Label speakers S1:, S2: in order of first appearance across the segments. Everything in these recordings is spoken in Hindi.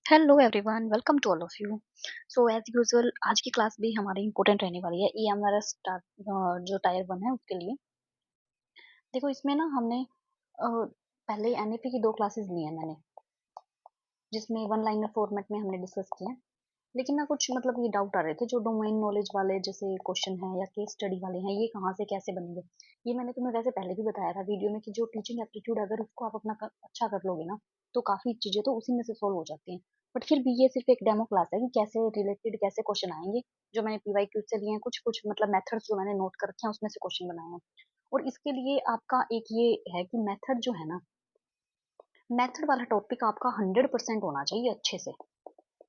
S1: Hello everyone, welcome to all of you. So as usual आज की क्लास भी हमारी इंपॉर्टेंट रहने वाली है। ये हमारा स्टार्ट जो टायर वन है उसके लिए। देखो इसमें ना हमने पहले एनईपी की दो क्लासेस ली हैं मैंने, जिसमें वन लाइनर फॉर्मेट में हमने डिस्कस किया। लेकिन ना कुछ मतलब ये डाउट आ रहे थे जो डोमेन नॉलेज वाले जैसे क्वेश्चन हैं या केस स्टडी वाले हैं, ये कहाँ से कैसे बनेंगे। ये मैंने तुम्हें वैसे पहले भी बताया था वीडियो में कि जो टीचिंग एप्टीट्यूड अगर उसको आप अपना अच्छा कर लोगे ना, तो काफी चीजें तो उसी में से सोल्व हो जाती हैं। बट फिर भी ये सिर्फ एक डेमो क्लास है कि कैसे रिलेटेड कैसे क्वेश्चन आएंगे। जो मैंने पीवाईक्यू से लिए हैं, कुछ कुछ मतलब मेथड्स जो मैंने नोट कर रखे हैं उसमें से क्वेश्चन बनाए हैं। और इसके लिए आपका एक ये है कि मेथड जो है ना, मेथड वाला टॉपिक आपका 100% होना चाहिए अच्छे से।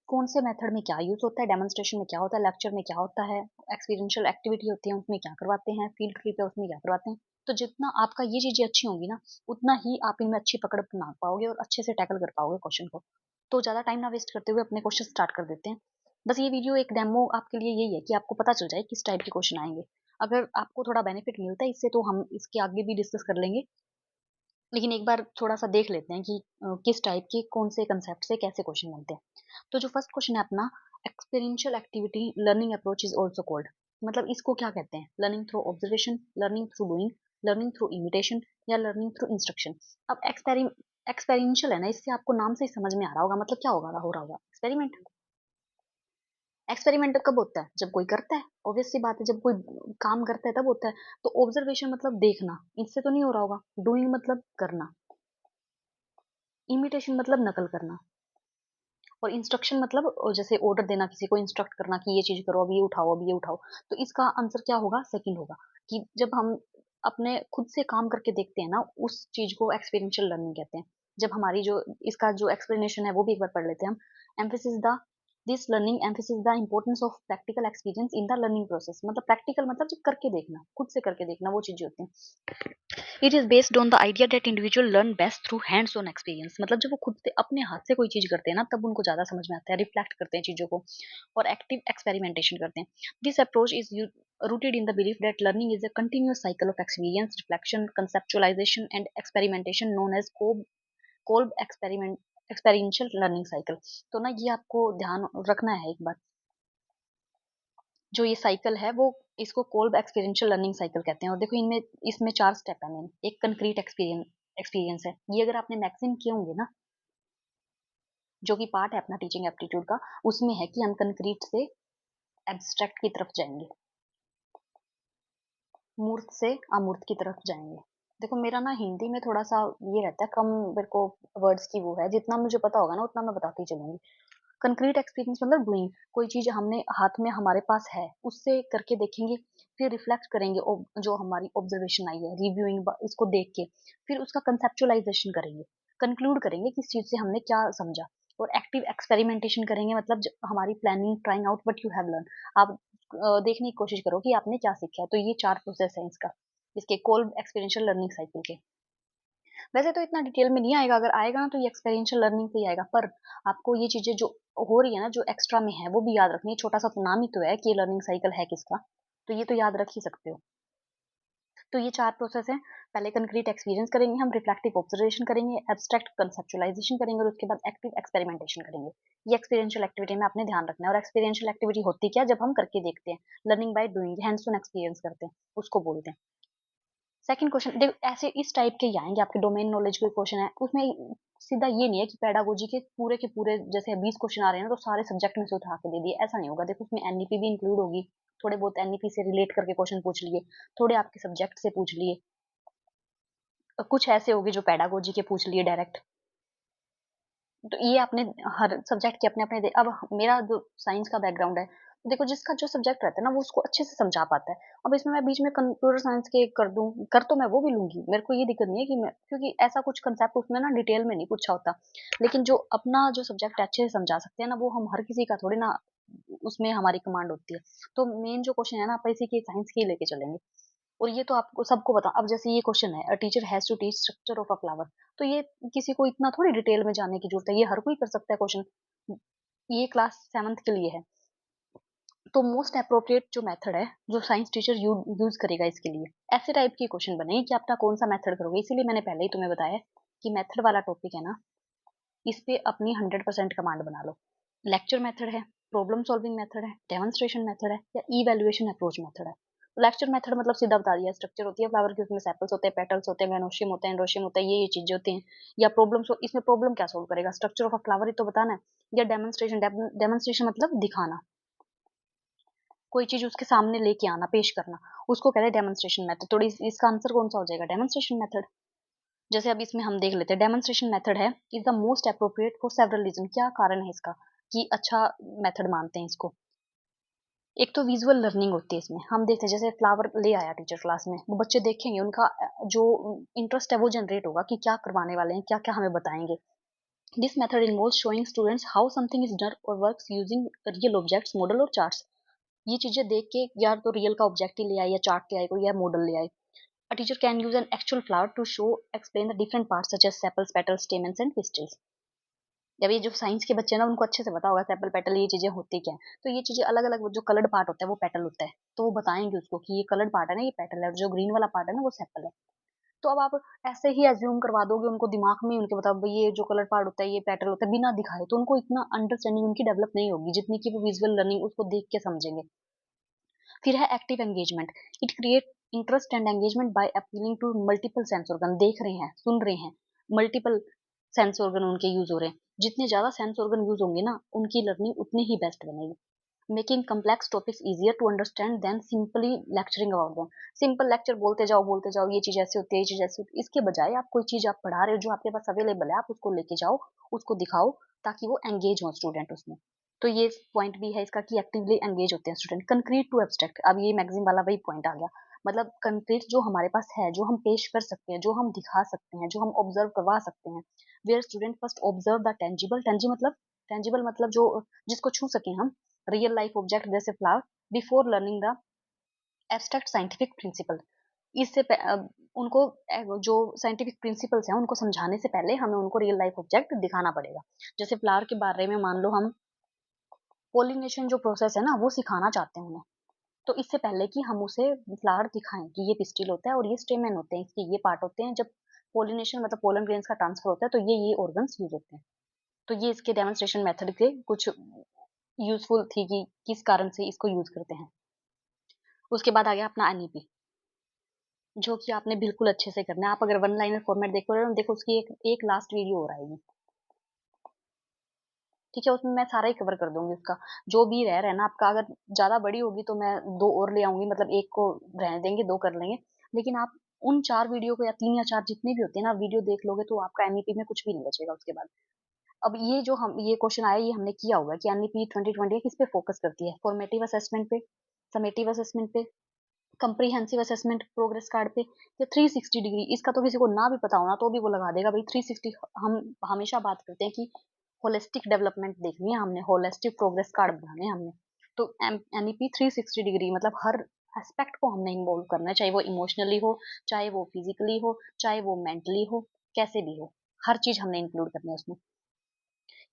S1: कौन से मेथड में क्या यूज होता है, डेमोन्स्ट्रेशन में क्या होता है, लेक्चर में क्या होता है, एक्सपीरियंशियल एक्टिविटी होती है उसमें क्या करवाते हैं, फील्ड ट्रिप है उसमें क्या करवाते हैं। तो जितना आपका ये चीजें अच्छी होंगी ना, उतना ही आप इनमें अच्छी पकड़ बना पाओगे और अच्छे से टैकल कर पाओगे क्वेश्चन को। तो ज्यादा टाइम ना वेस्ट करते हुए अपने क्वेश्चन स्टार्ट कर देते हैं। बस ये वीडियो एक डेमो आपके लिए यही है कि आपको पता चल जाए किस टाइप के क्वेश्चन आएंगे। अगर आपको थोड़ा बेनिफिट मिलता है इससे तो हम इसके आगे भी डिस्कस कर लेंगे। लेकिन एक बार थोड़ा सा देख लेते हैं कि किस टाइप के कौन से कंसेप्ट से कैसे क्वेश्चन बनते हैं। तो जो फर्स्ट क्वेश्चन है अपना, experiential activity learning approach is also called. मतलब इसको क्या कहते हैं, learning through observation, learning through doing, learning through imitation या लर्निंग थ्रू इंस्ट्रक्शन। अब एक्सपेरिमेंशियल है ना, इससे आपको नाम से ही समझ में आ रहा होगा मतलब क्या होगा, हो रहा होगा एक्सपेरिमेंट। एक्सपेरिमेंट कब होता है, जब कोई करता है। ऑब्वियस सी बात है, जब कोई काम करता है तब होता है। तो ऑब्जर्वेशन मतलब देखना, इससे तो नहीं हो रहा होगा। डूइंग मतलब करना, इमिटेशन मतलब नकल करना, और इंस्ट्रक्शन मतलब जैसे ऑर्डर देना, किसी को इंस्ट्रक्ट करना कि ये चीज करो, अब ये उठाओ, अब ये उठाओ। तो इसका आंसर क्या होगा, सेकंड होगा। कि जब हम अपने खुद से काम करके देखते हैं ना, उस चीज को एक्सपीरियंशियल लर्निंग कहते हैं। जब हमारी जो इसका जो एक्सप्लेनेशन है वो भी एक बार पढ़ लेते हैं हम। Emphasis the this learning emphasis the importance of practical experience in the learning process. मतलब प्रैक्टिकल मतलब जब करके देखना, खुद से करके देखना, वो चीजें होती हैं। It is based on the idea that individual learn best through hands on experience. मतलब जब वो खुद से अपने हाथ से कोई चीज करते हैं ना, तब उनको ज्यादा समझ में आता है, रिफ्लेक्ट करते हैं चीजों को और एक्टिव एक्सपेरिमेंटेशन करते हैं। This approach is rooted in the belief that learning is a continuous cycle of experience, reflection, conceptualization, and experimentation known as Kolb experiential learning cycle। तो ना ये आपको ध्यान रखना है एक बार। जो ये साइकिल है वो, इसको कोल्ब एक्सपीरियंशियल लर्निंग साइकिल कहते हैं। और देखो इनमें इसमें चार स्टेप है मेन। एक कंक्रीट एक्सपीरियंस है, ये अगर आपने मैक्सिमम किए होंगे ना, जो कि पार्ट है अपना टीचिंग एप्टीट्यूड का, उसमें है कि हम कंक्रीट से एब्स्ट्रैक्ट की तरफ जाएंगे, मूर्त से अमूर्त की तरफ जाएंगे। देखो मेरा ना हिंदी में थोड़ा सा ये रहता है कम, मेरे को वर्ड्स की वो है, जितना मुझे पता होगा ना उतना मैं बताती चलूंगी। कंक्रीट एक्सपीरियंस मतलब डूइंग, कोई चीज हमने हाथ में हमारे पास है उससे करके देखेंगे, फिर रिफ्लेक्ट करेंगे जो हमारी ऑब्जर्वेशन आई है, रिव्यूइंग इसको देख के, फिर उसका कंसेप्चुअलाइजेशन करेंगे, कंक्लूड करेंगे किस चीज से हमने क्या समझा। और एक्टिव एक्सपेरिमेंटेशन करेंगे, मतलब हमारी planning, trying out what you have learn. आप देखने की कोशिश करो कि आपने क्या सीखा है। तो ये चार प्रोसेस है इसका, इसके कोल्ब एक्सपीरियंशियल लर्निंग साइकिल के। वैसे तो इतना डिटेल में नहीं आएगा, अगर आएगा ना तो ये एक्सपेरियंशियल लर्निंग से ही आएगा। पर आपको ये चीजें जो हो रही है ना, जो एक्स्ट्रा में है वो भी याद रखनी है। छोटा सा तो नाम ही तो है कि ये लर्निंग साइकिल है किसका, तो ये तो याद रख ही सकते हो। तो ये चार प्रोसेस है। पहले कंक्रीट एक्सपीरियंस करेंगे हम, रिफ्लेक्टिव ऑब्जर्वेशन करेंगे, एब्स्ट्रैक्ट कंसेप्चुअलाइजेशन करेंगे, और उसके बाद एक्टिव एक्सपेरिमेंटेशन करेंगे। ये एक्सपीरियंशियल एक्टिविटी में आपने ध्यान रखना है। और एक्सपीरियंशियल एक्टिविटी होती क्या, जब हम करके देखते हैं, learning by doing, hands on experience करते हैं, उसको बोलते हैं। सेकंड क्वेश्चन देख, ऐसे इस टाइप के ही आएंगे आपके डोमेन नॉलेज के क्वेश्चन है उसमें। सीधा ये नहीं है कि पेडागोजी के पूरे जैसे 20 क्वेश्चन आ रहे हैं ना तो सारे सब्जेक्ट में से उठा के दे दिए, ऐसा नहीं होगा। देखो उसमें एनईपी भी इंक्लूड होगी, थोड़े बहुत एनईपी से रिलेट करके क्वेश्चन पूछ लिए, थोड़े आपके सब्जेक्ट से पूछ लिए, कुछ ऐसे होंगे जो पेडागोजी के पूछ लिए डायरेक्ट। तो ये आपने हर सब्जेक्ट के अपने अपने अब मेरा जो साइंस का बैकग्राउंड है, तो देखो जिसका जो सब्जेक्ट रहता है ना वो उसको अच्छे से समझा पाता है। अब इसमें मैं बीच में कंप्यूटर साइंस के कर दूं, कर तो मैं वो भी लूंगी, मेरे को ये दिक्कत नहीं है कि मैं, क्योंकि ऐसा कुछ कंसेप्ट उसमें ना डिटेल में नहीं पूछा होता। लेकिन जो अपना जो सब्जेक्ट अच्छे से समझा सकते हैं ना, वो हम हर किसी का थोड़ी ना उसमें हमारी कमांड होती है। तो मेन जो क्वेश्चन है ना, आप इसी के साइंस के ही लेके चलेंगे। और ये तो आपको सबको पता। अब जैसे ये क्वेश्चन है, a teacher has to teach structure of a flower, तो ये किसी को इतना थोड़ी डिटेल में जानने की जरूरत है, ये हर कोई कर सकता है क्वेश्चन। ये क्लास सेवंथ के लिए है। तो मोस्ट अप्रोप्रिएट जो मेथड है, जो साइंस टीचर यूज करेगा इसके लिए, ऐसे टाइप के क्वेश्चन बने कि आपका कौन सा मेथड करोगे। इसीलिए मैंने पहले ही तुम्हें बताया कि मेथड वाला टॉपिक है ना, इस पे अपनी 100% कमांड बना लो। लेक्चर मेथड है, प्रॉब्लम सॉल्विंग मेथड है, डेमोन्स्ट्रेशन मेथड है या इवैल्यूएशन अप्रोच मेथड है। लेक्चर मेथड मतलब सीधा बता दिया, स्ट्रक्चर होती है फ्लावर की, उसमें सेपल्स होते हैं, पेटल्स होते हैं, वेनोशियम होते हैं, एंड्रोशियम होता है, ये चीजें होती हैं। या प्रॉब्लम, इसमें प्रॉब्लम क्या सोल्व करेगा, स्ट्रक्चर ऑफ अ फ्लावर ही तो बताना है। या डेमोन्स्ट्रेशन, डेमोन्स्ट्रेशन मतलब दिखाना, कोई चीज उसके सामने लेके आना, पेश करना, उसको कहते हैं डेमोन्स्ट्रेशन मेथड। तो इसका आंसर कौन सा हो जाएगा, डेमोन्स्ट्रेशन मेथड। जैसे अब इसमें हम देख लेते हैं, डेमोन्स्ट्रेशन मेथड है is the most appropriate for several reason. क्या कारण है इसका कि अच्छा मेथड मानते हैं इसको। एक तो विजुअल लर्निंग होती है इसमें, हम देखते हैं जैसे फ्लावर ले आया टीचर क्लास में, वो बच्चे देखेंगे, उनका जो इंटरेस्ट है वो जनरेट होगा कि क्या करवाने वाले हैं, क्या क्या हमें बताएंगे। This method involve showing students how something is done और works using real objects, model और चार्ट्स। ये चीजें देख के यार तो रियल का ऑब्जेक्ट ही ले आए या चार्ट ले आए कोई या मॉडल ले आए। A teacher can use an actual flower to show, explain the different parts such as sepals, petals, stamens and pistils. जब ये जो साइंस के बच्चे हैं ना, उनको अच्छे से पता होगा सेपल पेटल ये चीजें होती क्या है। तो ये चीजें अलग अलग, जो कलर्ड पार्ट होता है वो पेटल होता है, तो वो बताएंगे उसको कि ये कलर्ड पार्ट है ना, ये पेटल है, और जो ग्रीन वाला पार्ट है ना वो सेपल है। तो अब आप ऐसे ही एज्यूम करवा दोगे उनको दिमाग में, उनके बताओ भाई ये जो कलर पार्ट होता है ये पेटल होता है, बिना दिखाए, तो उनको इतना अंडरस्टैंडिंग उनकी डेवलप नहीं होगी जितनी की वो विजुअल लर्निंग उसको देख के समझेंगे। फिर है active engagement. It create interest and engagement by appealing to multiple sense organ. देख रहे हैं, सुन रहे हैं, मल्टीपल सेंस ऑर्गन उनके यूज हो रहे हैं। जितने ज्यादा सेंस ऑर्गन यूज होंगे ना, उनकी लर्निंग उतनी ही बेस्ट बनेगी। Making complex topics easier to understand than simply lecturing about them. Simple lecture बोलते जाओ, ये चीज ऐसी होती है, ये चीज ऐसी होती है, इसके बजाय आप कोई चीज आप पढ़ा रहे हो जो आपके पास अवेलेबल है, आप उसको लेके जाओ, उसको दिखाओ, ताकि वो एंगेज हो स्टूडेंट उसमें। तो ये पॉइंट भी है इसका कि एक्टिवली एंगेज होते हैं स्टूडेंट। कंक्रीट टू एब्स्ट्रैक्ट, अब ये मैगजीन वाला वही पॉइंट आ गया। मतलब कंक्रीट जो हमारे पास है, जो हम पेश कर सकते हैं, जो हम दिखा सकते हैं, जो हम ऑब्जर्व करवा सकते हैं। Where student first observe the tangible, tangible मतलब जो जिसको छू सकें हम, रियल लाइफ ऑब्जेक्ट जैसे flower, before learning the abstract scientific principle. इससे उनको जो साइंटिफिक प्रिंसिपल्स हैं उनको समझाने से पहले हमें उनको रियल लाइफ ऑब्जेक्ट दिखाना पड़ेगा। जैसे फ्लावर के बारे में मान लो हम पोलिनेशन जो प्रोसेस है ना वो सिखाना चाहते हैं उन्हें, तो इससे पहले कि हम उसे फ्लावर दिखाएं कि ये पिस्टिल होता है और ये स्टेमन होते हैं, इसके ये पार्ट होते हैं, जब पोलिनेशन मतलब पोलन ग्रेन्स का ट्रांसफर होता है तो ये ऑर्गन्स यूज होते हैं। तो ये इसके डेमोन्स्ट्रेशन मेथड के कुछ यूजफुल थी कि किस कारण से इसको यूज करते हैं। उसके बाद आ गया अपना एनईपी, जो कि आपने बिल्कुल अच्छे से करना है। आप अगर वन लाइनर फॉर्मेट देख रहे हो, देखो उसकी एक लास्ट वीडियो हो रहेगी, ठीक है, उसमें मैं सारा ही कवर कर दूंगी उसका। जो भी रह ना आपका, अगर ज्यादा बड़ी होगी तो मैं दो और ले आऊंगी, मतलब एक को रहने देंगे, दो कर लेंगे। लेकिन आप उन 4 वीडियो को या 3 या 4 जितने भी होते हैं ना वीडियो देख लोगे तो आपका एनईपी में कुछ भी नहीं बचेगा उसके बाद। अब ये जो हम ये क्वेश्चन आया, ये हमने किया हुआ है कि एनईपी 2020 किस पे फोकस करती है, फॉर्मेटिव असेसमेंट पे, समेटिव असेसमेंट पे, कंप्रीहेंसिव असेसमेंट प्रोग्रेस कार्ड पे, या 360 डिग्री। इसका तो किसी को ना भी पता होना तो भी वो लगा देगा भाई 360। हम हमेशा बात करते हैं कि होलिस्टिक डेवलपमेंट देखनी है हमने, होलिस्टिक प्रोग्रेस कार्ड बनाने हैं हमने। तो एनईपी 360 डिग्री मतलब हर एस्पेक्ट को हमने इन्वॉल्व करना है, चाहे वो इमोशनली हो, चाहे वो फिजिकली हो, चाहे वो मेंटली हो, कैसे भी हो, हर चीज हमने इंक्लूड करनी है उसमें।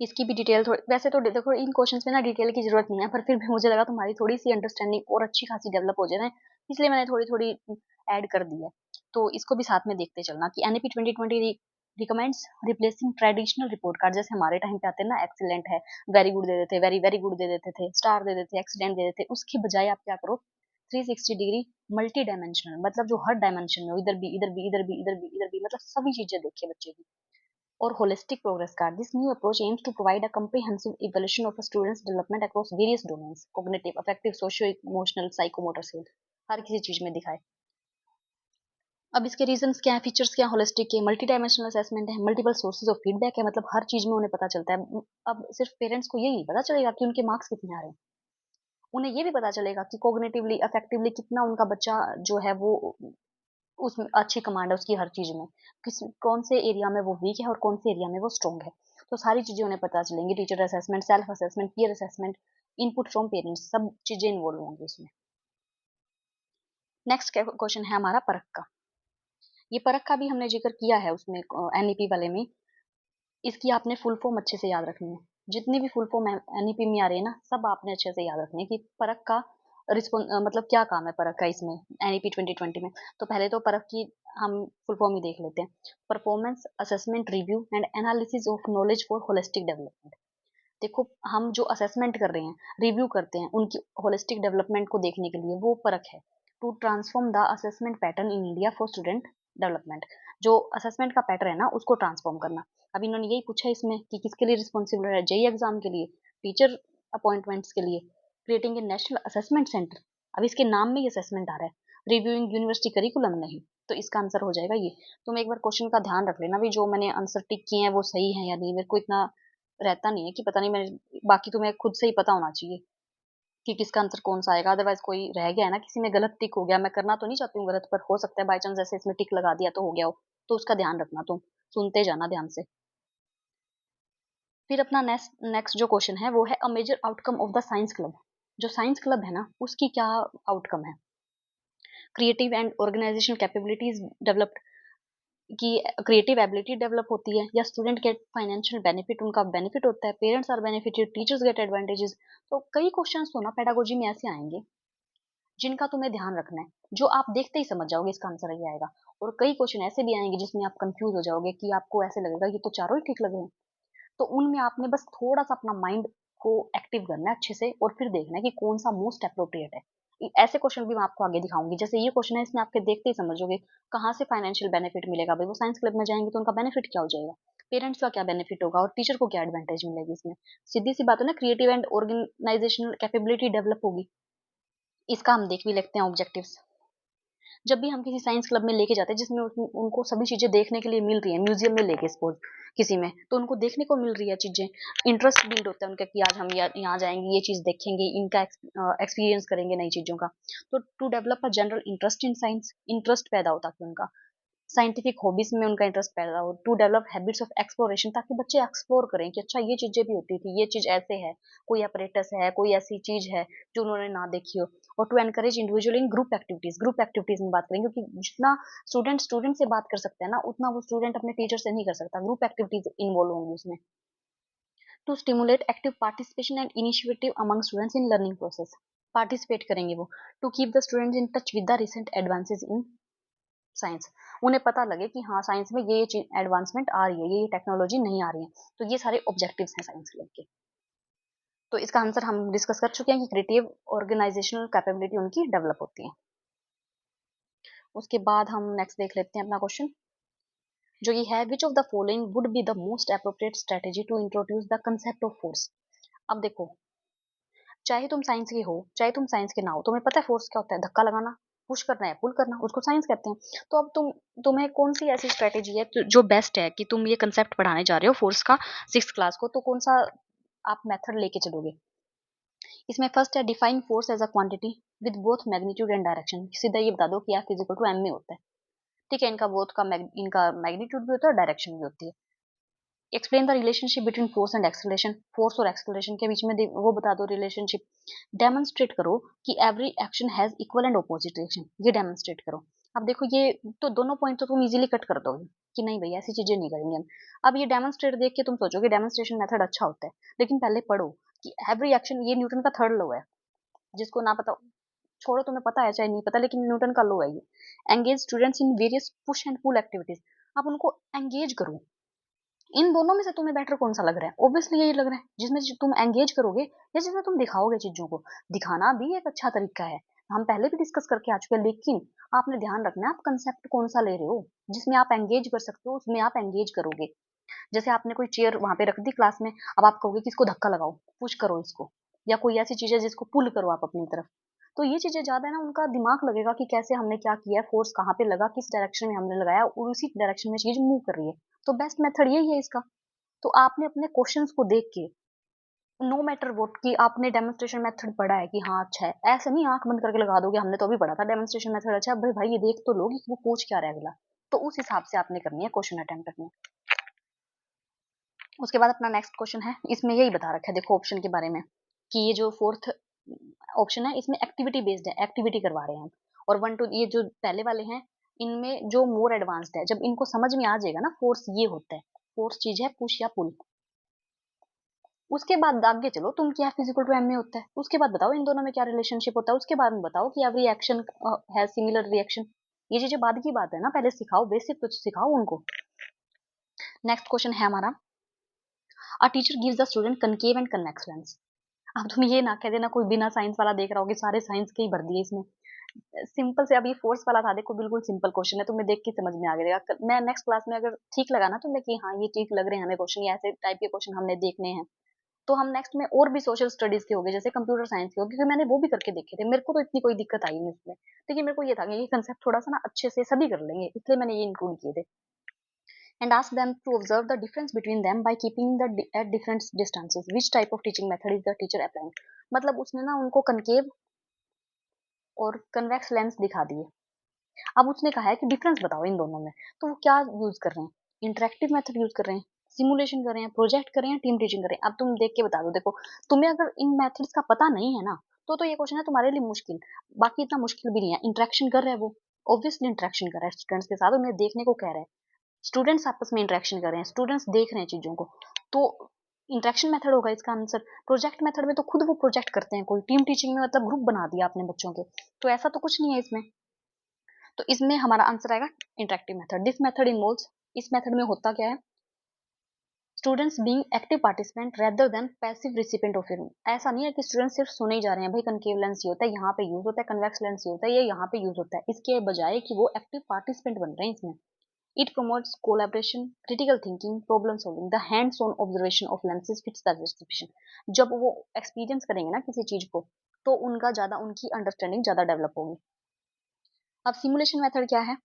S1: इसकी भी डिटेल थोड़ी, वैसे तो देखो इन क्वेश्चंस में ना डिटेल की जरूरत नहीं है, पर फिर भी मुझे लगा तुम्हारी थोड़ी सी अंडरस्टैंडिंग और अच्छी खासी डेवलप हो जाए, इसलिए मैंने थोड़ी थोड़ी ऐड कर दी है। तो इसको भी साथ में देखते चलना कि NEP 2020 recommends replacing traditional report card. जैसे हमारे टाइम पे आते हैं ना, एक्सीलेंट है, वेरी गुड दे देते, वेरी वेरी गुड दे देते थे, स्टार दे देते, एक्सीडेंट दे देते, उसकी बजाय आप क्या करो, 360 डिग्री मल्टी डायमेंशनल, मतलब जो हर डायमेंशन में, इधर भी इधर भी इधर भी इधर भी इधर भी, मतलब सभी चीजें देखिए बच्चे की। Or holistic progress card. This new approach aims to provide a comprehensive evaluation of a student's development across various domains: cognitive, affective, socio-emotional, psychomotor skills. हर किसी चीज में दिखाए। अब इसके रीजंस क्या है, फीचर्स क्या है होलिस्टिक के, मल्टी डायमेंशनल असेसमेंट है, मल्टीपल सोर्सेज ऑफ फीडबैक है, मतलब हर चीज में उन्हें पता चलता है। अब सिर्फ पेरेंट्स को ये नहीं पता चलेगा कि उनके मार्क्स कितने आ रहे हैं, उन्हें ये भी पता चलेगा कि कॉग्निटिवली अफेक्टिवली कितना उनका बच्चा जो है वो उसमें अच्छी कमांड है उसकी हर चीज में, किस कौन से एरिया में वो वीक है और कौन से एरिया में वो स्ट्रॉन्ग है। तो सारी चीजें उन्हें पता चलेंगी, teacher assessment, self assessment, peer assessment, input from parents, सब चीजें इन्वॉल्व होंगी इसमें। नेक्स्ट क्वेश्चन है हमारा परख का। ये परख का भी हमने जिक्र किया है उसमें एनईपी वाले में। इसकी आपने फुल फॉर्म अच्छे से याद रखनी है, जितनी भी फुल फॉर्म एनईपी में आ रही है ना सब आपने अच्छे से याद रखनी है कि परख का मतलब क्या काम है परख का इसमें एनईपी 2020 में। तो पहले तो परख की हम फुल फॉर्म ही देख लेते हैं। Performance assessment review and analysis of knowledge for holistic development. देखो हम जो असेसमेंट कर रहे हैं, रिव्यू करते हैं उनकी होलिस्टिक डेवलपमेंट को देखने के लिए, वो परख है। To transform the assessment pattern in India for student development. जो असेसमेंट का पैटर्न है ना, उसको ट्रांसफॉर्म करना। अब इन्होंने यही पूछा इसमें कि किसके लिए रिस्पॉन्सिबल है, जेई एग्जाम के लिए, टीचर अपॉइंटमेंट्स के लिए, creating a national assessment centre. अब इसके नाम में ही असेसमेंट आ रहा है, रिव्यूइंग यूनिवर्सिटी करिकुलम नहीं। तो इसका आंसर हो जाएगा ये। तुम एक बार क्वेश्चन का ध्यान रख लेना भी, जो मैंने आंसर टिक किए हैं वो सही है या नहीं। मेरे को इतना रहता नहीं है कि पता नहीं, मैं बाकी तुम्हें खुद से ही पता होना चाहिए कि किसका आंसर कौन सा आएगा। अदरवाइज कोई रह गया है ना, किसी में गलत टिक हो गया, मैं करना तो नहीं चाहती हूँ गलत, पर हो सकता है बाई चांस ऐसे इसमें टिक लगा दिया तो हो गया हो। तो उसका ध्यान रखना, तुम सुनते जाना ध्यान से। फिर अपना नेक्स्ट नेक्स्ट जो क्वेश्चन है वो है a major outcome of the science club. जो साइंस क्लब है ना, उसकी क्या आउटकम है। Creative and organisational capabilities developed, कि क्रिएटिव एबिलिटी डेवलप होती है, या स्टूडेंट गेट फाइनेंशियल बेनिफिट, उनका बेनिफिट होता है, parents are benefited, teachers get advantages. तो कई क्वेश्चंस तो ना पेडागोजी में ऐसे आएंगे जिनका तुम्हें ध्यान रखना है, जो आप देखते ही समझ जाओगे इसका आंसर ये आएगा। और कई क्वेश्चन ऐसे भी आएंगे जिसमें आप कंफ्यूज हो जाओगे, कि आपको ऐसे लगेगा ये तो चारों ही ठीक लग रहे हैं। तो उनमें आपने बस थोड़ा सा अपना माइंड को एक्टिव करना है अच्छे से, और फिर देखना है कि कौन सा मोस्ट अप्रोप्रिएट है। ऐसे क्वेश्चन भी मैं आपको आगे दिखाऊंगी। जैसे ये क्वेश्चन है, इसमें आपके देखते ही समझोगे कहाँ से फाइनेंशियल बेनिफिट मिलेगा। भाई वो साइंस क्लब में जाएंगे तो उनका बेनिफिट क्या हो जाएगा, पेरेंट्स का क्या बेनिफिट होगा, और टीचर को क्या एडवांटेज मिलेगी इसमें। सीधी सी बात है ना, creative and organisational capability develop होगी। इसका हम देख भी लेते हैं ऑब्जेक्टिव्स। जब भी हम किसी साइंस क्लब में लेके जाते हैं, जिसमें उनको सभी चीजें देखने के लिए मिल रही है, म्यूजियम में लेके सपोज किसी में, तो उनको देखने को मिल रही है चीजें, इंटरेस्ट बिल्ड होता है उनका कि आज हम यहाँ जाएंगे, ये चीज देखेंगे, इनका एक्सपीरियंस करेंगे नई चीजों का। तो to develop a general interest in science, interest पैदा होता है उनका साइंटिफिक हॉबीज में, उनका इंटरेस्ट पैदा हो। To develop habits of exploration, ताकि बच्चे एक्सप्लोर करें कि अच्छा ये चीजें भी होती थी, ये चीज ऐसे है, कोई अपरेटस है, कोई ऐसी चीज है जो उन्होंने ना देखी हो। और to encourage individual in group activities में बात करेंगे, क्योंकि जितना स्टूडेंट स्टूडेंट से बात कर सकते हैं ना, उतना वो स्टूडेंट अपने टीचर से नहीं कर सकता। ग्रुप एक्टिविटीज इन्वॉल्व होंगी उसमें। To stimulate active participation and initiative among students in learning process, participate करेंगे वो। To keep the students in touch with the recent advances in science, उन्हें पता लगे कि हाँ साइंस में ये एडवांसमेंट आ रही है, ये टेक्नोलॉजी नहीं आ रही है। तो ये सारे ऑब्जेक्टिव्स हैं साइंस क्लब के। तो इसका आंसर हम डिस्कस कर चुके हैं कि क्रिएटिव ऑर्गेनाइजेशनल कैपेबिलिटी उनकी डेवलप होती है। उसके बाद हम नेक्स्ट देख लेते हैं अपना क्वेश्चन, जो ये है, which of the following would be the most appropriate strategy to introduce the concept of force. अब देखो, चाहे तुम साइंस के हो चाहे तुम साइंस के ना हो, तुम्हें पता है फोर्स क्या होता है, धक्का लगाना, पुश करना है, पुल करना, उसको साइंस कहते हैं। तो अब तुम्हें कौन सी ऐसी स्ट्रेटेजी है जो बेस्ट है कि तुम ये कंसेप्ट पढ़ाने जा रहे हो फोर्स का 6th क्लास को, तो कौन सा आप मेथड लेके चलोगे। इसमें फर्स्ट है, define force as a quantity with both magnitude and direction. सीधा ये बता दो कि F इक्वल टू एम में होता है। ठीक है, इनका बोथ का इनका मैग्नीट्यूड भी होता है और डायरेक्शन भी होती है। Explain the relationship between force and acceleration, force और एक्सेलरेशन के बीच में वो बता दो रिलेशनशिप। डेमोन्स्ट्रेट करो कि every action has equal and opposite reaction, ये डेमोन्स्ट्रेट करो। अब देखो ये तो दोनों पॉइंट तो तुम इजीली कट कर दोगे कि नहीं भैया ऐसी चीजें नहीं करेंगे हम। अब ये डेमोन्स्ट्रेट देख के तुम सोचोगे डेमोन्स्ट्रेशन मेथड अच्छा होता है, लेकिन पहले पढ़ो कि एवरी एक्शन, ये न्यूटन का थर्ड लॉ है, जिसको ना पता छोड़ो, तुम्हें पता है चाहे नहीं पता, लेकिन न्यूटन का लॉ है ये। Engage students in various push and pull activities, आप उनको एंगेज करो। इन दोनों में से तुम्हें बेटर कौन सा लग रहा है, ऑब्वियसली यही लग रहा है जिसमें तुम एंगेज करोगे या जिसमें तुम दिखाओगे चीजों को। दिखाना भी एक अच्छा तरीका है, हम पहले भी डिस्कस करके आ चुके हैं, लेकिन आपने ध्यान रखना है आप कंसेप्ट कौन सा ले रहे हो। जिसमें आप एंगेज कर सकते हो उसमें आप एंगेज करोगे। जैसे आपने कोई चेयर वहां पे रख दी क्लास में, अब आप कहोगे कि इसको धक्का लगाओ, पुश करो इसको, या कोई ऐसी चीज है जिसको पुल करो आप अपनी तरफ। तो ये चीजें ज्यादा है ना, उनका दिमाग लगेगा कि कैसे हमने क्या किया, फोर्स कहाँ पे लगा, किस डायरेक्शन में हमने लगाया, और उसी डायरेक्शन में चीज मूव कर रही है। तो बेस्ट मेथड यही है इसका। तो आपने अपने क्वेश्चंस को देख के, नो मैटर व्हाट, कि आपने डेमोन्स्ट्रेशन मेथड पढ़ा है कि हाँ अच्छा है, ऐसे नहीं आंख बंद करके लगा दोगे हमने तो अभी पढ़ा था डेमोन्स्ट्रेशन मेथड अच्छा है, भाई भाई ये देख तो लो कि वो पूछ क्या रहा है अगला। तो उस हिसाब से आपने करनी है क्वेश्चन अटेम्प्ट करनी है। उसके बाद अपना नेक्स्ट क्वेश्चन है, इसमें यही बता रखा है देखो ऑप्शन के बारे में, कि ये जो फोर्थ ऑप्शन है इसमें एक्टिविटी बेस्ड है, एक्टिविटी करवा रहे हैं हम। और 1 2 ये जो पहले वाले हैं, इनमें जो मोर एडवांस्ड है, जब इनको समझ में आ जाएगा ना फोर्स ये होता है, फोर्स चीज है पुश या पुल। उसके बाद आगे चलो, तुम क्या फिजिकल टू एम में होता है, उसके बाद बताओ इन दोनों में क्या रिलेशनशिप होता है, उसके बाद में बताओ कि every action has similar reaction. ये चीजें बाद की बात है ना, पहले सिखाओ, बेसिक तो सिखाओ उनको। नेक्स्ट क्वेश्चन है हमारा, a teacher gives the student concave and convex lens. अब तुम ये ना कह देना कोई बिना साइंस वाला देख रहा हो कि सारे साइंस के ही भर दिए इसमें। सिंपल से, अभी फोर्स वाला था, देखो बिल्कुल सिंपल क्वेश्चन है, तुम्हें देख के समझ में आ गया। मैं नेक्स्ट क्लास में अगर ठीक लगा ना तुम्हें कि हाँ ये ठीक लग रहे हैं हमें क्वेश्चन, ये ऐसे टाइप के क्वेश्चन हमने देखने हैं, तो हम नेक्स्ट में और भी सोशल स्टडीज के हो गए, जैसे कंप्यूटर साइंस के हो, क्योंकि मैंने वो भी करके देखे थे, मेरे को तो इतनी कोई दिक्कत आई नहीं उसमें। लेकिन मेरे को ये था कि ये कंसेप्ट थोड़ा सा ना अच्छे से सभी कर लेंगे, इसलिए मैंने ये इंक्लूड किए थे। And ask them to observe the difference between them by keeping the at different distances, which type of teaching method is the teacher applying. मतलब उसने ना उनको कनकेव और कन्वेक्स लेंस दिखा दिए। अब उसने कहा है कि डिफरेंस बताओ इन दोनों में, तो वो क्या यूज कर रहे हैं, इंटरेक्टिव मेथड यूज कर रहे हैं, सिमुलेशन कर रहे हैं, प्रोजेक्ट कर रहे हैं, टीम टीचिंग कर रहे हैं। अब तुम देख के बता दो, देखो तुम्हें अगर इन मेथड्स का पता नहीं है ना, तो ये क्वेश्चन है तुम्हारे लिए मुश्किल। बाकी इतना मुश्किल भी नहीं है, इंटरेक्शन कर रहे हैं वो, ऑब्वियसली इंटरेक्शन कर रहा है स्टूडेंट्स के साथ, उन्हें देखने को कह रहे हैं, स्टूडेंट्स आपस में इंटरेक्शन कर रहे हैं, स्टूडेंट्स देख रहे हैं चीजों को, तो इंटरेक्शन मेथड होगा इसका आंसर। प्रोजेक्ट मेथड में तो खुद वो प्रोजेक्ट करते हैं, कोई टीम टीचिंग में मतलब ग्रुप बना दिया अपने बच्चों के, तो ऐसा तो कुछ नहीं है इसमें। तो इसमें हमारा आंसर आएगा interactive method. This method involves, इस मेथड में होता क्या है, students being active participant rather than passive recipient of it. ऐसा नहीं है कि स्टूडेंट सिर्फ सुने ही जा रहे हैं, भाई कनकेव लेंस ये होता है, यहाँ पे यूज होता है, कन्वेक्स लेंस ये होता है, ये यहाँ पे यूज होता है, इसके बजाय कि वो एक्टिव पार्टिसिपेंट बन रहे हैं इसमें। It promotes collaboration, critical thinking, problem solving, the hands on observation of lenses fits the description. जब वो एक्सपीरियंस करेंगे ना किसी चीज को, तो उनका ज्यादा, उनकी अंडरस्टैंडिंग ज्यादा डेवलप होगी। अब सिमुलेशन मेथड क्या है,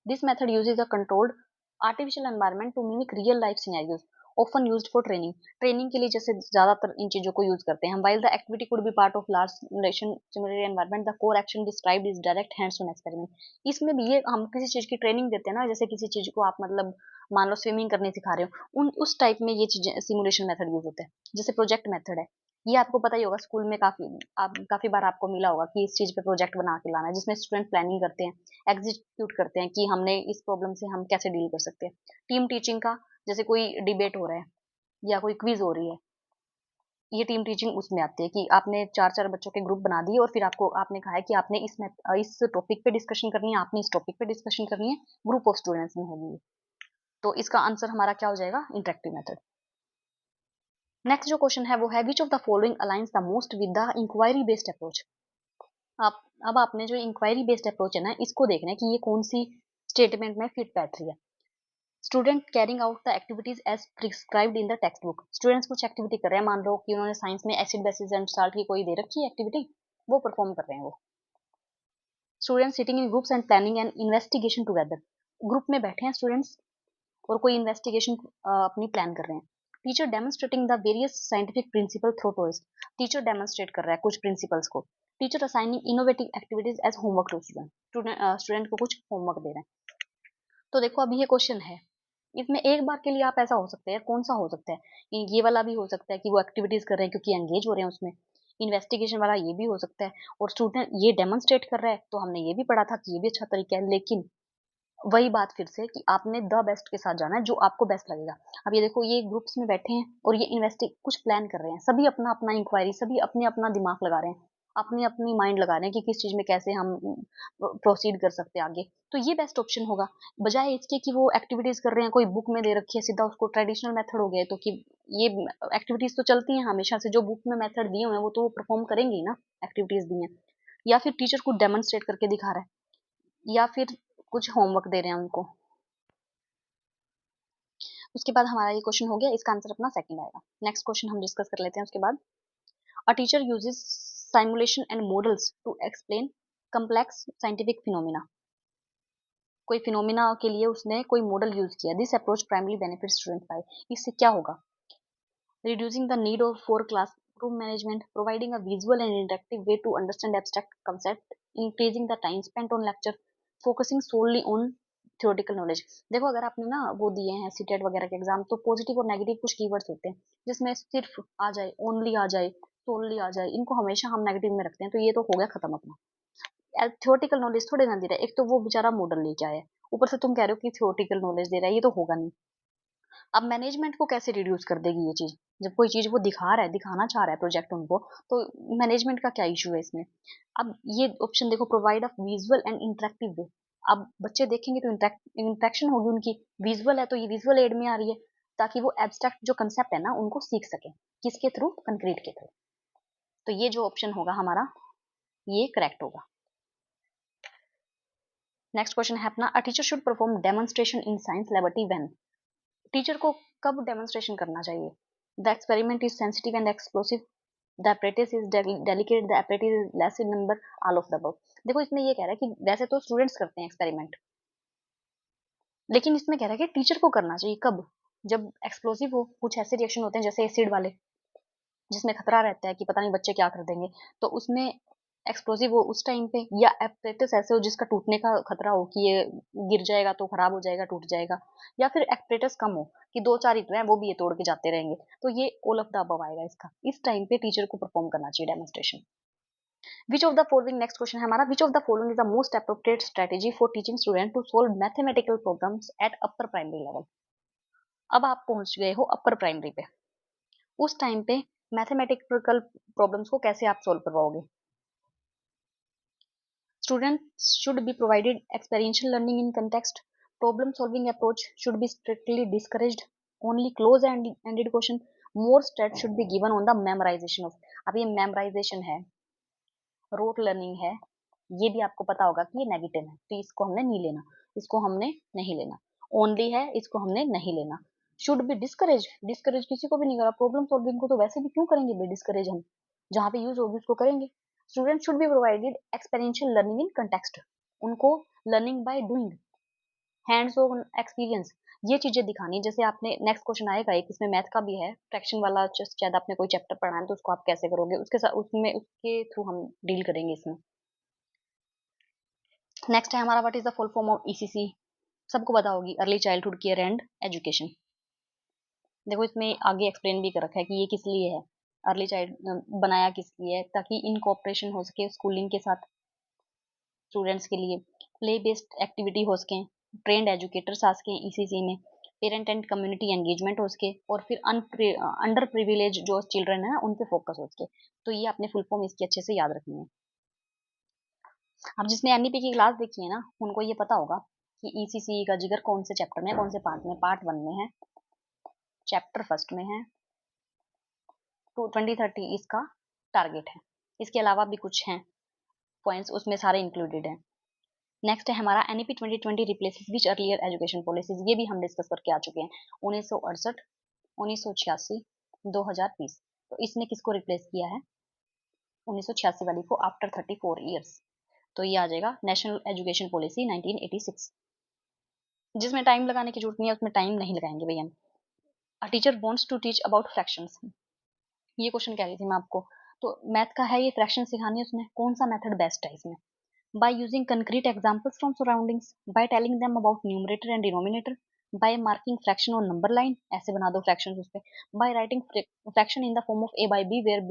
S1: this method uses a controlled artificial environment to mimic real life scenarios, often used for training. Training के लिए जैसे ज्यादातर इन चीजों को यूज करते हैं। While the activity could be part of large simulation simulated environment, the core action described is direct hands on experiment. इसमें भी ये हम किसी चीज की ट्रेनिंग देते हैं ना, जैसे किसी चीज को आप मतलब मान लो स्विमिंग करने सिखा रहे हो, उन उस टाइप में ये चीजें सिमुलेशन मेथड यूज होते हैं। जैसे प्रोजेक्ट मेथड है, ये आपको पता ही होगा, स्कूल में काफी बार आपको मिला होगा कि इस चीज पे प्रोजेक्ट बना के लाना है, जिसमें स्टूडेंट प्लानिंग करते हैं, एग्जीक्यूट करते हैं कि हमने इस प्रॉब्लम से हम कैसे डील कर सकते हैं। टीम टीचिंग का, जैसे कोई डिबेट हो रहा है या कोई क्विज हो रही है, ये टीम टीचिंग उसमें आती है कि आपने चार चार बच्चों के ग्रुप बना दिए और फिर आपको आपने कहा है कि आपने इस टॉपिक पे डिस्कशन करनी है, आपने इस टॉपिक पे डिस्कशन करनी है, ग्रुप ऑफ स्टूडेंट्स में होगी। तो इसका आंसर हमारा क्या हो जाएगा, इंटरेक्टिव मेथड। नेक्स्ट जो क्वेश्चन है वो है, which of the following aligns the most with the inquiry based approach. आप अब आपने जो इंक्वायरी बेस्ड अप्रोच है ना, इसको देखना है कि ये कौन सी स्टेटमेंट में फिट बैठ रही है। Student carrying out the activities as prescribed in the textbook. Students कुछ एक्टिविटी कर रहे हैं, मान लो कि उन्होंने साइंस में एसिड बेसिस एंड साल्ट की कोई दे रखी है एक्टिविटी, वो परफॉर्म कर रहे हैं वो। Students sitting in groups and planning and investigation together. Group में बैठे हैं स्टूडेंट्स और कोई इन्वेस्टिगेशन अपनी प्लान कर रहे हैं। Teacher demonstrating the various scientific principle through toys. Teacher demonstrate कर रहा है कुछ प्रिंसिपल्स को। Teacher assigning innovative activities as homework to student. Student को कुछ होमवर्क दे रहे हैं। तो देखो अभी ये क्वेश्चन है, इसमें एक बार के लिए आप ऐसा हो सकता है, कौन सा हो सकता है, ये वाला भी हो सकता है कि वो एक्टिविटीज कर रहे हैं क्योंकि एंगेज हो रहे हैं उसमें, इन्वेस्टिगेशन वाला ये भी हो सकता है, और स्टूडेंट ये डेमोन्स्ट्रेट कर रहा है, तो हमने ये भी पढ़ा था कि ये भी अच्छा तरीका है। लेकिन वही बात फिर से कि आपने द बेस्ट के साथ जाना है, जो आपको बेस्ट लगेगा। अब ये देखो, ये ग्रुप्स में बैठे हैं और ये इन्वेस्टिग कुछ प्लान कर रहे हैं, सभी अपना अपना इंक्वायरी, सभी अपने अपना दिमाग लगा रहे हैं, अपनी अपनी माइंड लगा रहे हैं कि किस चीज में कैसे हम प्रोसीड कर सकते हैं आगे। तो ये बेस्ट ऑप्शन होगा, बजाय इसके कि वो एक्टिविटीज कर रहे हैं, कोई बुक में दे रखी है, सीधा उसको ट्रेडिशनल मेथड हो गया है, तो कि ये एक्टिविटीज तो चलती हैं हमेशा से, जो बुक में मेथड दिए हुए हैं वो तो परफॉर्म करेंगे ही ना, एक्टिविटीज दी हैं। या फिर टीचर को डेमोन्स्ट्रेट करके दिखा रहा है, या फिर कुछ होमवर्क दे रहे हैं उनको। उसके बाद हमारा ये क्वेश्चन हो गया, इसका आंसर अपना सेकंड आएगा। नेक्स्ट क्वेश्चन हम डिस्कस कर लेते हैं उसके बाद। A teacher uses simulation and models to explain complex scientific phenomena. कोई फिनोमिना के लिए उसने कोई मॉडल यूज किया। This approach primary benefit student by. इससे क्या होगा, reducing the need of for classroom management, providing a visual and interactive way to understand abstract concept, increasing the time spent on lecture, focusing solely on theoretical knowledge। देखो अगर आपने ना वो दिए हैं सीटेट वगैरह के एग्जाम, तो पॉजिटिव और नेगेटिव कुछ कीवर्ड्स होते हैं, जिसमें सिर्फ आ जाए, ओनली आ जाए, सोनली आ जाए, इनको हमेशा हम नेगेटिव में रखते हैं, तो ये तो हो गया खत्म अपना। थियोरटिकल नॉलेज थोड़े ना दे रहा है, एक तो वो बेचारा मॉडल लेके आया है, ऊपर से तुम कह रहे हो कि थियोरटिकल नॉलेज दे रहा है, ये तो होगा नहीं। अब मैनेजमेंट को कैसे रिड्यूस कर देगी ये चीज? जब कोई चीज वो दिखा रहा है, दिखाना चाह रहा है प्रोजेक्ट उनको, तो मैनेजमेंट का क्या इशू है इसमें? अब ये ऑप्शन देखो, provide a visual and interactive way. अब बच्चे देखेंगे तो इंटरेक्शन होगी उनकी, विजुअल है तो ये विजुअल एड में आ रही है, ताकि वो एब्स्ट्रैक्ट जो कंसेप्ट है ना उनको सीख सके। किसके थ्रू? कंक्रीट के थ्रू। तो ये जो ऑप्शन होगा हमारा, ये करेक्ट होगा। नेक्स्ट क्वेश्चन है अपना, a teacher should perform demonstration in science laboratory when. Teacher को कब डेमोन्स्ट्रेशन करना चाहिए? The experiment is sensitive and explosive, the apparatus is delicate, the apparatus is less in number, all of the above। देखो इसमें ये कह रहा है कि वैसे तो स्टूडेंट्स करते हैं एक्सपेरिमेंट, लेकिन इसमें कह रहा है कि टीचर को करना चाहिए कब? जब एक्सप्लोसिव हो, कुछ ऐसे रिएक्शन होते हैं जैसे एसिड वाले, जिसमें खतरा रहता है कि पता नहीं बच्चे क्या कर देंगे, तो उसमें एक्सप्लोसिव हो उस टाइम पे, या एपरेटस ऐसे हो जिसका टूटने का खतरा हो कि ये गिर जाएगा तो खराब हो जाएगा, टूट जाएगा, या फिर एपरेटस कम हो कि दो चार ही तो हैं वो भी ये तोड़ के जाते रहेंगे, तो ये ऑल ऑफ द अबव आएगा इसका। इस टाइम पे टीचर को परफॉर्म करना चाहिए demonstration. Which of the following, next question है हमारा, which of the following is the most appropriate strategy for teaching student to solve mathematical problems at upper primary level. अब आप पहुंच गए हो अपर प्राइमरी पे, उस टाइम पे मैथमेटिकल प्रॉब्लम्स को कैसे आप सॉल्व करवाओगे? Students should be provided experiential learning in context. Problem solving approach should be strictly discouraged. Only close-ended question. More stress should be given on the memorization of। अब ये memorization है, rote learning है, ये भी आपको पता होगा कि ये नेगेटिव है, तो इसको हमने नहीं लेना, इसको हमने नहीं लेना। ओनली है, इसको हमने नहीं लेना। शुड बी डिस्करेज, डिस्करेज किसी को भी नहीं करा, प्रॉब्लम सॉल्विंग को तो वैसे भी क्यों करेंगे भाई डिस्करेज हम, जहाँ पे यूज होगी उसको करेंगे। Student should be provided experiential learning in context, उनको learning by doing, hands on experience, ये चीजें दिखानी। जैसे आपने नेक्स्ट क्वेश्चन आएगा एक, इसमें मैथ का भी है, फ्रैक्शन वाला, शायद आपने कोई चैप्टर पढ़ा है तो उसको आप कैसे करोगे, उसके साथ उसमें उसके थ्रू हम डील करेंगे इसमें। नेक्स्ट है हमारा, what is the full form of ECC? सबको पता होगी, early childhood care and education. देखो इसमें आगे एक्सप्लेन भी कर रखा है कि ये किस लिए है, अर्ली चाइल्ड बनाया किस लिए है, ताकि इन कोऑपरेशन हो सके स्कूलिंग के साथ स्टूडेंट्स के लिए, प्ले बेस्ड एक्टिविटी हो सके, ट्रेंड एजुकेटर्स आ सके ईसीसी में, पेरेंट एंड कम्युनिटी एंगेजमेंट हो सके, और फिर अंडर प्रिविलेज जो चिल्ड्रन है ना उन पे फोकस हो सके। तो ये आपने फुल फॉर्म इसकी अच्छे से याद रखनी है। अब जिसने एनईपी की क्लास देखी है ना उनको ये पता होगा कि ईसीसी का जिक्र कौन से चैप्टर में, कौन से पार्ट में, पार्ट 1 में है, चैप्टर फर्स्ट में है, तो 2030 इसका टारगेट है। इसके अलावा भी कुछ हैं पॉइंट्स, उसमें सारे इंक्लूडेड हैं। नेक्स्ट है हमारा, एनईपी 2020 रिप्लेसेस विच अर्लियर एजुकेशन पॉलिसीज, ये भी हम डिस्कस करके आ चुके हैं, 1968, 1986, 2020। तो इसने किसको रिप्लेस किया है? 1986 वाली को, आफ्टर 34 ईयर्स। तो ये आ जाएगा नेशनल एजुकेशन पॉलिसी 1986, जिसमें टाइम लगाने की जरूरत नहीं है, उसमें टाइम नहीं लगाएंगे भैया हम। A teacher wants to teach about fractions, ये क्वेश्चन कह रही थी मैं आपको, तो मैथ का है, ये फ्रैक्शन सिखानी है, उसमें कौन सा मेथड बेस्ट है इसमें? by using concrete examples from surroundings, by telling them about numerator and denominator, by marking fraction on number line, ऐसे बना दो फ्रैक्शन उस पे, by writing fraction in the form of a by b where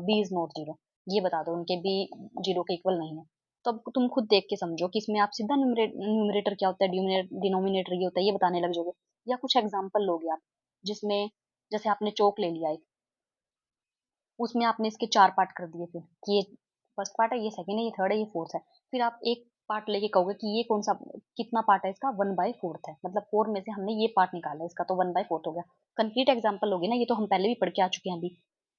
S1: b is not zero, ये बता दो उनके b जीरो के इक्वल नहीं है। तो अब तुम खुद देख के समझो कि इसमें आप सीधा न्यूमरेटर क्या होता है, डिनोमिनेटर ये होता है, ये बताने लग जाओगे, या कुछ एग्जाम्पल लोगे आप, जिसमें जैसे आपने चौक ले लिया एक, उसमें आपने इसके 4 पार्ट कर दिए, फिर कि ये फर्स्ट पार्ट है, ये सेकंड है, ये थर्ड है, ये फोर्थ है, फिर आप एक पार्ट लेके कहोगे कि ये कौन सा, कितना पार्ट है इसका, 1/4 है, मतलब 4 में से हमने ये पार्ट निकाला इसका, तो 1/4 हो गया। कंक्रीट एग्जाम्पल होगी ना, ये तो हम पहले भी पढ़ के आ चुके हैं अभी,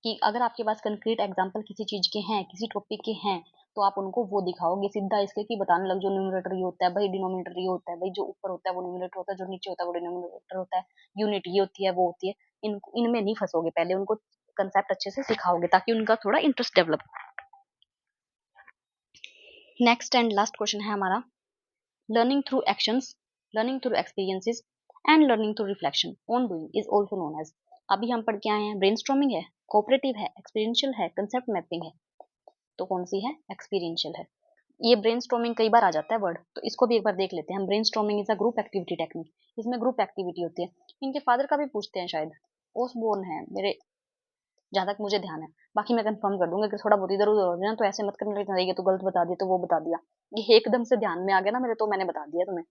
S1: कि अगर आपके पास कंक्रीट एग्जाम्पल किसी चीज के हैं, किसी टॉपिक के हैं, तो आप उनको वो दिखाओगे, सीधा इसके कि बताने लग जो न्यूमरेटर ये होता है भाई, डिनोमिनेटर ये होता है भाई, जो ऊपर होता है वो न्यूमरेटर होता है, जो नीचे होता है वो डिनोमिनेटर होता है, यूनिट ये होती है वो होती है। इनमें नहीं फंसोगे, पहले उनको कंसेप्ट अच्छे से सिखाओगे ताकि उनका थोड़ा interest develop. Next and last question है हमारा, learning through actions, learning through experiences and learning through reflection on doing is also known as. अभी हम पढ़ के आए हैं, ब्रेनस्टॉर्मिंग है, कोऑपरेटिव है, एक्सपीरियंशियल है, कंसेप्ट मैपिंग है, तो कौन सी है? एक्सपीरियंशियल है। ये ब्रेनस्टॉर्मिंग कई बार आ जाता है वर्ड, तो इसको भी एक बार देख लेते हैं हम। Brainstorming is a group activity technique, इसमें ग्रुप एक्टिविटी होती है। इनके फादर का भी पूछते हैं शायद, ओसबोर्न है मेरे, जहां तक मुझे ध्यान है, बाकी मैं कंफर्म कर दूंगा कि थोड़ा बहुत इधर उधर हो जाए तो ऐसे मत करने लगे, ये तो गलत बता दिया, तो वो बता दिया, ये एकदम से ध्यान में आ गया ना मेरे, तो मैंने बता दिया तुम्हें।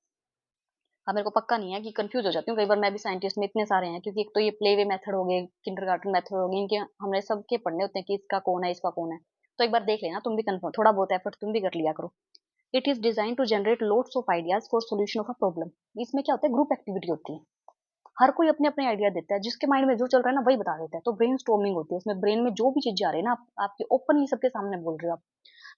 S1: हाँ, मेरे को पक्का नहीं है कि कंफ्यूज हो जाती हूँ कई बार। मैं भी साइंटिस्ट में इतने सारे हैं, क्योंकि एक तो ये प्ले वे मेथड हो गए, किंडरगार्टन मेथड हो गए, इनके हमने सबके पढ़ने होते हैं कि इसका कौन है, इसका कौन है। तो एक बार देख लेना तुम भी, कंफर्म थोड़ा बहुत एफर्ट तुम भी कर लिया करो। It is design to generate loads of ideas for solution of a problem. इसमें क्या होता है, ग्रुप एक्टिविटी होती है। हर कोई अपने अपने आइडिया देता है, जिसके माइंड में जो चल रहा है ना वही बता देता है। तो ब्रेन स्टॉर्मिंग होती है इसमें। ब्रेन में जो भी चीजें आ रही है ना, आपके ओपनली सबके सामने बोल रहे हो आप।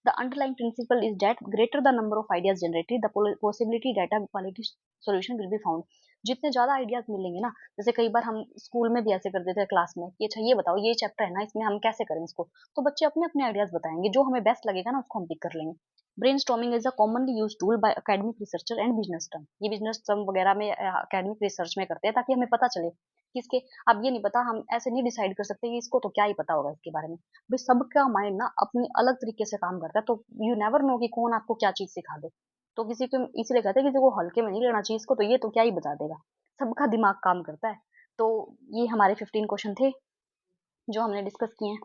S1: The underlying principle is that greater the number of ideas generated, the possibility that a quality solution will be found. जितने ज्यादा आइडियाज मिलेंगे ना, जैसे कई बार हम स्कूल में भी ऐसे कर देते हैं क्लास में कि अच्छा ये बताओ, ये चैप्टर है ना, इसमें हम कैसे करें इसको। तो बच्चे अपने अपने आइडियाज बताएंगे, जो हमें बेस्ट लगेगा ना उसको हम पिक कर लेंगे। Brain storming is a commonly use tool by academic researcher and business term. ये बिजनेस टर्म वगैरह में एकेडमिक रिसर्च में करते हैं, ताकि हमें पता चले किसके। अब ये नहीं पता, हम ऐसे नहीं डिसाइड कर सकते कि इसको तो क्या ही पता होगा इसके बारे में। भाई सबका माइंड ना अपनी अलग तरीके से काम करता है, तो यू नेवर नो कि कौन आपको क्या चीज सिखा दे। तो किसी को इसीलिए कहते हैं किसी को हल्के में नहीं लेना चाहिए इसको, तो ये तो क्या ही बता देगा। सबका दिमाग काम करता है। तो ये हमारे 15 क्वेश्चन थे जो हमने डिस्कस किए हैं।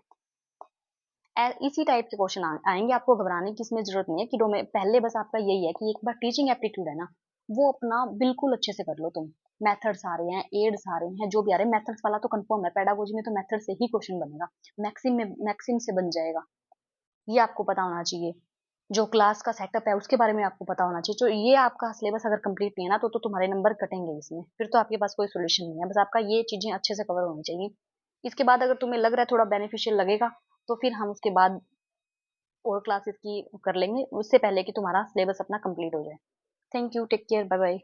S1: इसी टाइप के क्वेश्चन आएंगे, आपको घबराने की इसमें जरूरत नहीं है कि में पहले बस आपका यही है कि एक बार टीचिंग एप्टीट्यूड है ना, वो अपना बिल्कुल अच्छे से कर लो तुम। मेथड्स आ रहे हैं, एड्स आ रहे हैं, जो भी आ रहे हैं, मेथड्स वाला तो कंफर्म है, पेडागोजी में तो मेथड से ही क्वेश्चन बनेगा। मैक्सिम से बन जाएगा, ये आपको पता होना चाहिए। जो क्लास का सेटअप है उसके बारे में आपको पता होना चाहिए। तो ये आपका सिलेबस अगर कंप्लीट नहीं है ना, तो तुम्हारे नंबर कटेंगे इसमें, फिर तो आपके पास कोई सोल्यूशन नहीं है। बस आपका ये चीजें अच्छे से कवर होनी चाहिए। इसके बाद अगर तुम्हें लग रहा है थोड़ा बेनिफिशियल लगेगा, तो फिर हम उसके बाद और क्लासेस की कर लेंगे, उससे पहले कि तुम्हारा सिलेबस अपना कंप्लीट हो जाए। Thank you, take care, bye bye.